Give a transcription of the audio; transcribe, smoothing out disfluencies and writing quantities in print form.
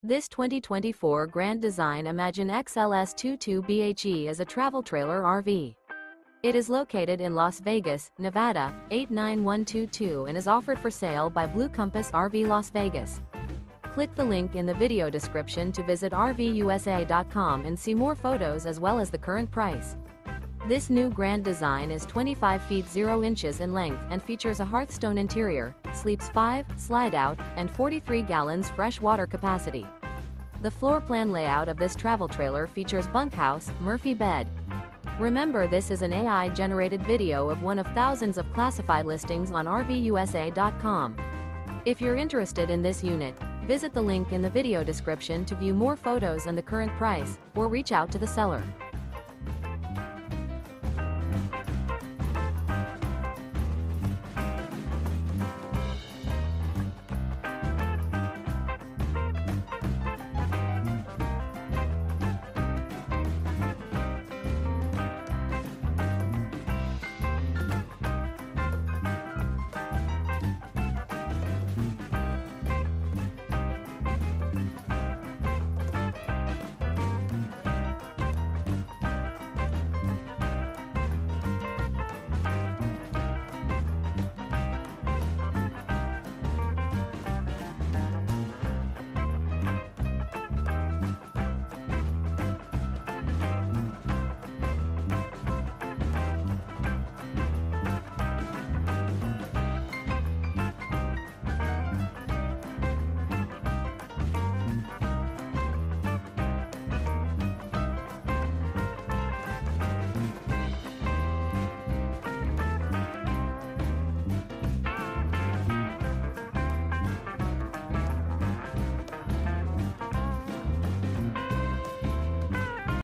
This 2024 Grand Design Imagine XLS 22BHE is a travel trailer RV. It is located in Las Vegas, Nevada, 89122 and is offered for sale by Blue Compass RV Las Vegas. Click the link in the video description to visit RVUSA.com and see more photos as well as the current price. This new Grand Design is 25 feet 0 inches in length and features a Hearthstone interior, sleeps 5, slide out, and 43 gallons fresh water capacity. The floor plan layout of this travel trailer features bunkhouse, Murphy bed. Remember, this is an AI-generated video of one of thousands of classified listings on RVUSA.com. If you're interested in this unit, visit the link in the video description to view more photos and the current price, or reach out to the seller.